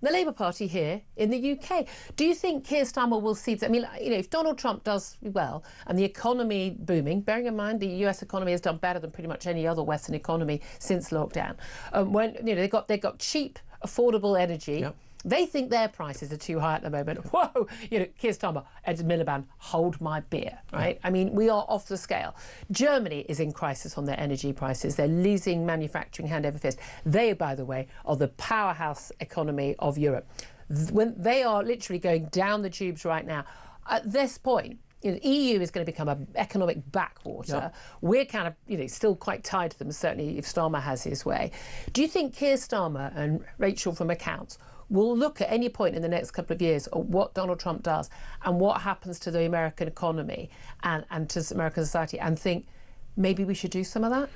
the Labour Party here in the UK. Do you think Keir Starmer will see... I mean, if Donald Trump does well and the economy booming, bearing in mind the US economy has done better than pretty much any other Western economy since lockdown, when they've got cheap, affordable energy... Yep. They think their prices are too high at the moment. Whoa, Keir Starmer, Ed Miliband, hold my beer, right? I mean, we are off the scale. Germany is in crisis on their energy prices. They're losing manufacturing hand over fist. They, by the way, are the powerhouse economy of Europe. When they are literally going down the tubes right now. At this point, the EU is going to become an economic backwater. Yep. We're kind of, still quite tied to them, certainly if Starmer has his way. Do you think Keir Starmer and Rachel from Accounts will look at any point in the next couple of years at what Donald Trump does and what happens to the American economy and to American society and think, maybe we should do some of that?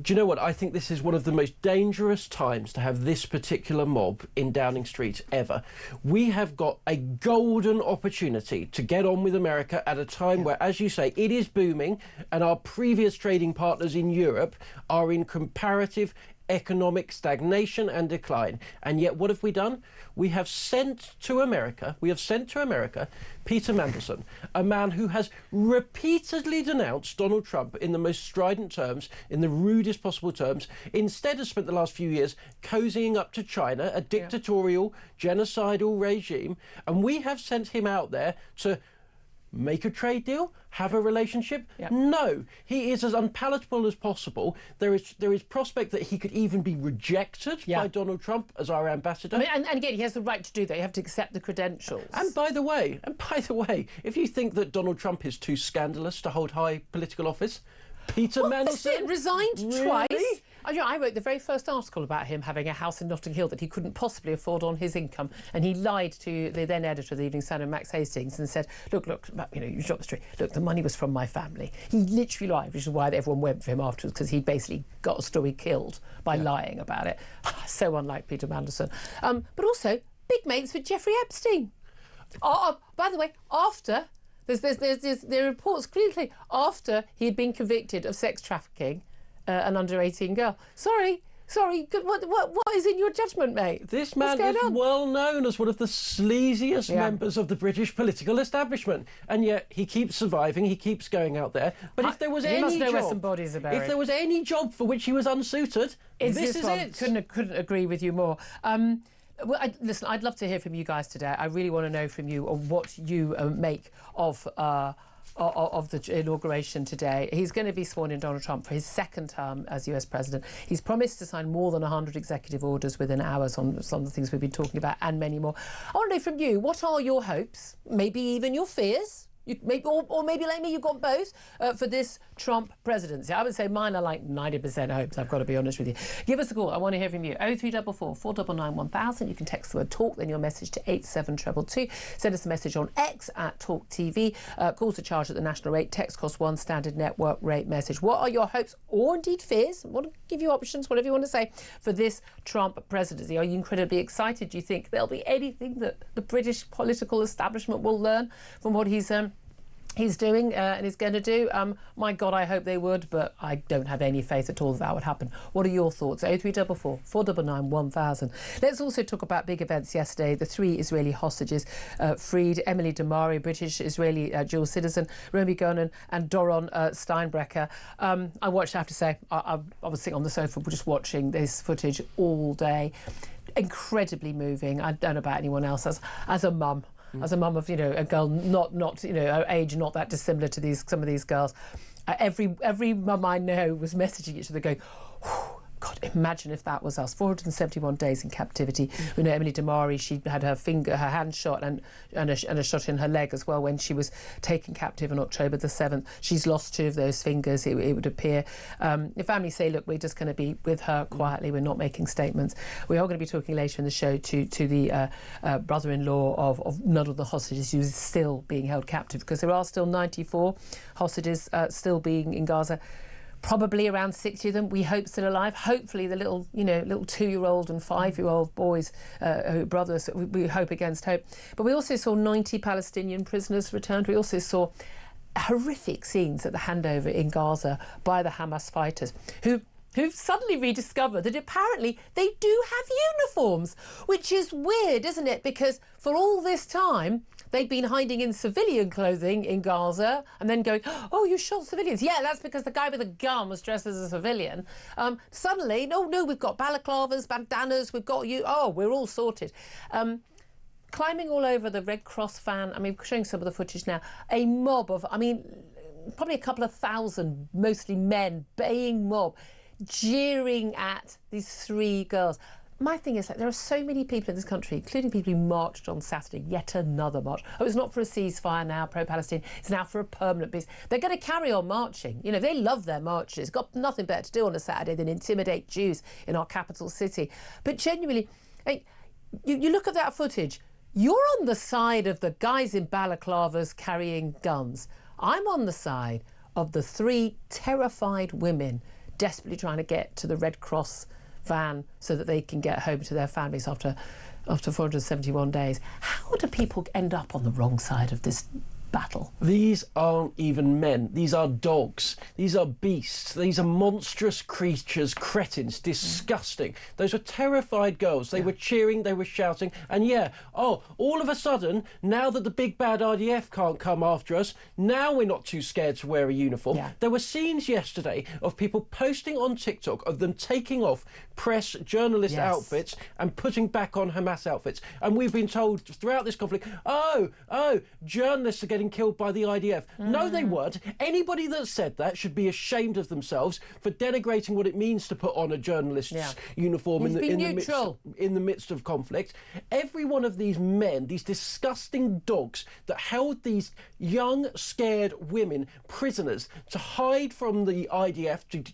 Do you know what? I think this is one of the most dangerous times to have this particular mob in Downing Street ever. We have got a golden opportunity to get on with America at a time where, as you say, it is booming and our previous trading partners in Europe are in comparative economic stagnation and decline. And yet what have we done? We have sent to America Peter Mandelson, a man who has repeatedly denounced Donald Trump in the most strident terms, in the rudest possible terms, instead has spent the last few years cozying up to China, a dictatorial, genocidal regime, and we have sent him out there to make a trade deal, have a relationship? Yep. No, he is as unpalatable as possible. There is prospect that he could even be rejected by Donald Trump as our ambassador. I mean, and again, he has the right to do that. You have to accept the credentials. And by the way, if you think that Donald Trump is too scandalous to hold high political office, Peter Mandelson resigned really? Twice. I wrote the very first article about him having a house in Notting Hill that he couldn't possibly afford on his income, and he lied to the then editor of the Evening Standard, Max Hastings, and said, look, you dropped the street. Look, the money was from my family. He literally lied, which is why everyone went for him afterwards, because he basically got a story killed by lying about it. So unlike Peter Mandelson. But also, big mates with Jeffrey Epstein. By the way, after... There are reports clearly after he had been convicted of sex trafficking an under-18 girl. Sorry. What is in your judgment, mate? This man is well known as one of the sleaziest members of the British political establishment, and yet he keeps surviving. He keeps going out there. But if there was if there was any job for which he was unsuited, this is it. Couldn't agree with you more. Well, listen, I'd love to hear from you guys today. I really want to know from you what you make of the inauguration today. He's going to be sworn in, Donald Trump, for his second term as US president. He's promised to sign more than 100 executive orders within hours on some of the things we've been talking about and many more. I want to know from you, what are your hopes, maybe even your fears? Or maybe like me, you've got both for this Trump presidency. I would say mine are like 90% hopes, I've got to be honest with you. Give us a call. I want to hear from you. 0344 499 1000. You can text the word talk, then your message to 87222. Send us a message on X at talkTV. Calls are charged at the national rate. Text costs one standard network rate message. What are your hopes or indeed fears? I want to give you options, whatever you want to say, for this Trump presidency. Are you incredibly excited? Do you think there'll be anything that the British political establishment will learn from what he's doing and he's going to do? My God, I hope they would, but I don't have any faith at all that would happen. What are your thoughts? 0344 499 1000. Let's also talk about big events yesterday. The 3 Israeli hostages freed: Emily Damari, British-Israeli dual citizen, Romy Gonen and Doron Steinbrecher. I watched, I have to say, I was sitting on the sofa just watching this footage all day. Incredibly moving. I don't know about anyone else. As a mum, as a mum of a girl not age not that dissimilar to some of these girls, every mum I know was messaging each other going, God, imagine if that was us. 471 days in captivity. We know Emily Damari, she had her hand shot and a shot in her leg as well when she was taken captive on October the 7th. She's lost 2 of those fingers, it would appear. The family say, look, we're just going to be with her quietly. We're not making statements. We are going to be talking later in the show to the brother-in-law of none of the hostages who's still being held captive, because there are still 94 hostages still being in Gaza. Probably around 60 of them, we hope, still alive. Hopefully the little 2-year-old and 5-year-old boys, brothers, we hope against hope. But we also saw 90 Palestinian prisoners returned. We also saw horrific scenes at the handover in Gaza by the Hamas fighters, who who've suddenly rediscovered that apparently they do have uniforms, which is weird, isn't it? Because for all this time, they've been hiding in civilian clothing in Gaza and then going, oh, you shot civilians. Yeah, that's because the guy with the gun was dressed as a civilian. Suddenly, no, we've got balaclavas, bandanas, we've got you. Oh, we're all sorted. Climbing all over the Red Cross van. I mean, showing some of the footage now. A mob of, I mean, probably a couple of thousand, mostly men, baying mob, jeering at these three girls. My thing is that there are so many people in this country, including people who marched on Saturday, yet another march. Oh, it's not for a ceasefire now, pro-Palestinian. It's now for a permanent peace. They're going to carry on marching. You know, they love their marches. Got nothing better to do on a Saturday than intimidate Jews in our capital city. But genuinely, you look at that footage, you're on the side of the guys in balaclavas carrying guns. I'm on the side of the three terrified women desperately trying to get to the Red Cross van so that they can get home to their families after 471 days. How do people end up on the wrong side of this battle? These aren't even men. These are dogs. These are beasts. These are monstrous creatures, cretins, disgusting. Those were terrified girls. They were cheering, they were shouting, and all of a sudden, now that the big bad IDF can't come after us, now we're not too scared to wear a uniform. Yeah. There were scenes yesterday of people posting on TikTok of them taking off press journalist outfits and putting back on Hamas outfits. And we've been told throughout this conflict, journalists are getting killed by the IDF. No, they weren't. Anybody that said that should be ashamed of themselves for denigrating what it means to put on a journalist's uniform in the midst of conflict. Every one of these men, these disgusting dogs that held these young, scared women prisoners to hide from the IDF, to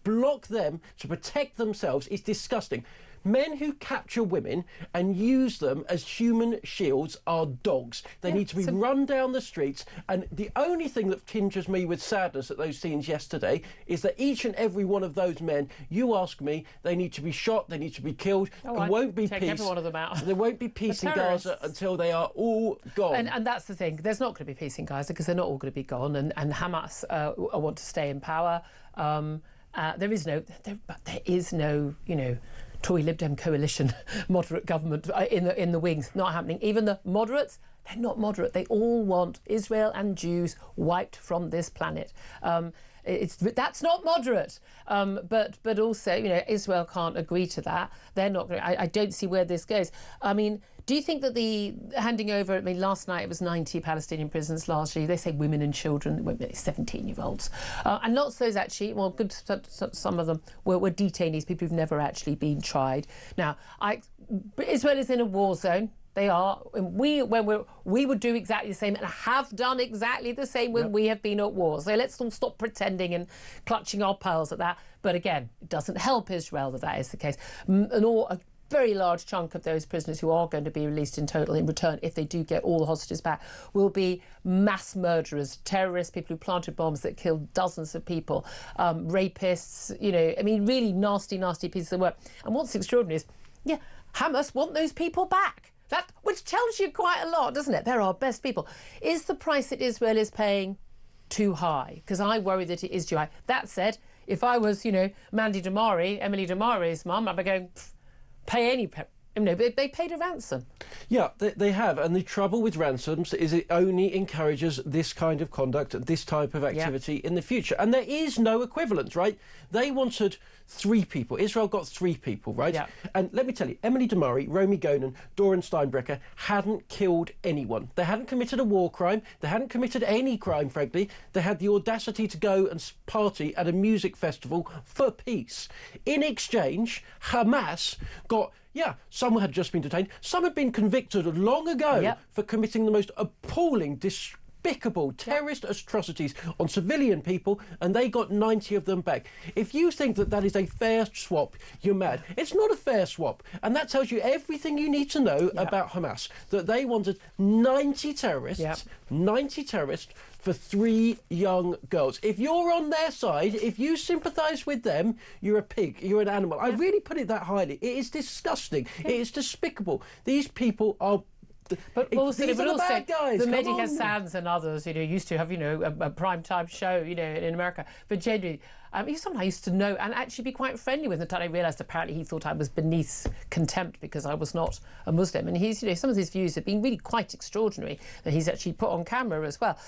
block them, to protect themselves, is disgusting. Men who capture women and use them as human shields are dogs. They need to be run down the streets. And the only thing that tinges me with sadness at those scenes yesterday is that each and every one of those men, you ask me, they need to be shot, they need to be killed. There won't be peace. Every one of them out. There won't be peace in Gaza until they are all gone. And that's the thing. There's not going to be peace in Gaza because they're not all going to be gone. And Hamas want to stay in power. There is no, Tory Lib Dem coalition moderate government in the wings. Not happening. Even the moderates, they're not moderate. They all want Israel and Jews wiped from this planet. That's not moderate. But also, Israel can't agree to that. They're not. I don't see where this goes. I mean, do you think that the handing over? I mean, last night it was 90 Palestinian prisoners, largely. They say women and children, 17-year-olds, and lots of those actually. Well, good. Some of them were detainees, people who've never actually been tried. Now, Israel is in a war zone. They are. We would do exactly the same and have done exactly the same when we have been at war. So let's all stop pretending and clutching our pearls at that. But again, it doesn't help Israel that is the case. A very large chunk of those prisoners who are going to be released in total in return, if they do get all the hostages back, will be mass murderers, people who planted bombs that killed dozens of people, rapists, really nasty, nasty pieces of work. And what's extraordinary is, Hamas want those people back. Which tells you quite a lot, doesn't it? They're our best people. Is the price that Israel is paying too high? Because I worry that it is too high. That said, if I was, Emily Damari's mum, I'd be going, pay any... they paid a ransom. Yeah, they have. And the trouble with ransoms is it only encourages this kind of conduct, this type of activity in the future. And there is no equivalent, right? They wanted 3 people. Israel got 3 people, right? Yeah. And let me tell you, Emily Damari, Romy Gonen, Doran Steinbrecher hadn't killed anyone. They hadn't committed a war crime. They hadn't committed any crime, frankly. They had the audacity to go and party at a music festival for peace. In exchange, Hamas got... some had just been detained. Some had been convicted long ago for committing the most appalling, despicable terrorist atrocities on civilian people, and they got 90 of them back. If you think that is a fair swap, you're mad. It's not a fair swap, and that tells you everything you need to know about Hamas, that they wanted 90 terrorists, 90 terrorists for 3 young girls. If you're on their side, if you sympathise with them, you're a pig, you're an animal. I really put it that highly. It is disgusting. It is despicable. These people are But also, these are the bad guys. the Come Mehdi on. Hassans and others, used to have, a prime time show, in America. But genuinely, he's someone I used to know and actually be quite friendly with until I realised apparently he thought I was beneath contempt because I was not a Muslim. And he's, some of his views have been really quite extraordinary that he's actually put on camera as well.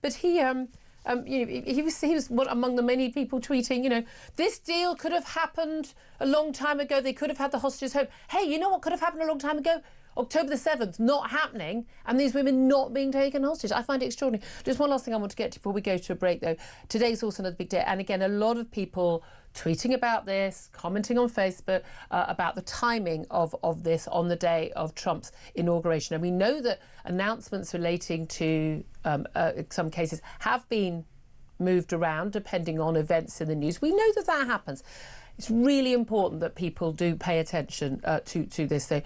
But he was one among the many people tweeting, this deal could have happened a long time ago. They could have had the hostages home. Hey, you know what could have happened a long time ago? October the 7th, not happening, and these women not being taken hostage. I find it extraordinary. Just one last thing I want to get to before we go to a break, though. Today's also another big day, and again, a lot of people tweeting about this, commenting on Facebook about the timing of this on the day of Trump's inauguration. And we know that announcements relating to some cases have been moved around depending on events in the news. We know that happens. It's really important that people do pay attention to this. So,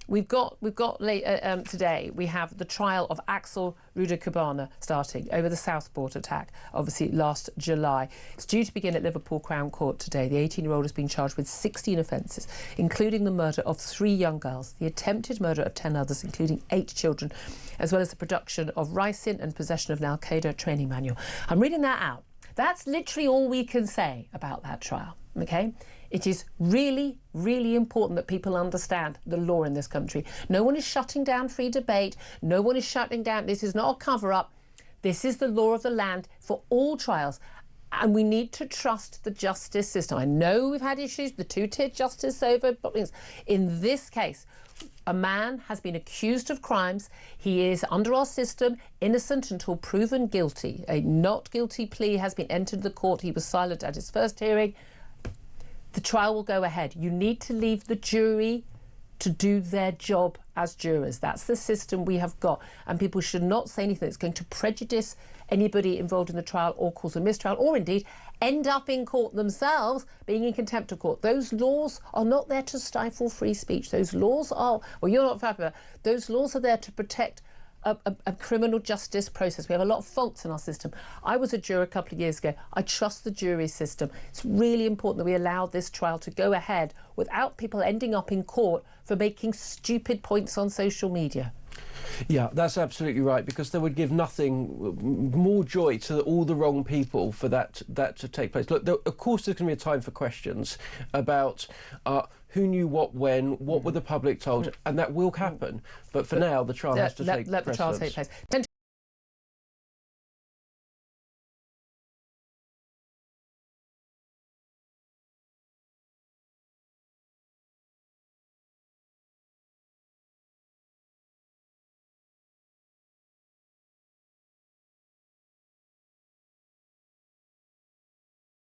We've got today, we have the trial of Axel Ruda-Kubana starting over the Southport attack, obviously last July. It's due to begin at Liverpool Crown Court today. The 18-year-old has been charged with 16 offences, including the murder of 3 young girls, the attempted murder of 10 others, including 8 children, as well as the production of ricin and possession of an Al-Qaeda training manual. I'm reading that out. That's literally all we can say about that trial, OK? It is really, really important that people understand the law in this country. No one is shutting down free debate. No one is shutting down. This is not a cover-up. This is the law of the land for all trials. And we need to trust the justice system. I know we've had issues, the two-tier justice over. In this case, a man has been accused of crimes. He is, under our system, innocent until proven guilty. A not guilty plea has been entered the court. He was silent at his first hearing. The trial will go ahead. You need to leave the jury to do their job as jurors. That's the system we have got. And people should not say anything that's going to prejudice anybody involved in the trial or cause a mistrial, or indeed end up in court themselves being in contempt of court. Those laws are not there to stifle free speech. Those laws are, well, you're not happy about, those laws are there to protect a criminal justice process. We have a lot of faults in our system. I was a juror a couple of years ago. I trust the jury system. It's really important that we allow this trial to go ahead without people ending up in court for making stupid points on social media. Yeah, that's absolutely right, because there would give nothing more joy to all the wrong people for that to take place. Look, of course there's going to be a time for questions about who knew what when, what were the public told, and that will happen. But for now, the trial has to take precedence. Let the trial take place.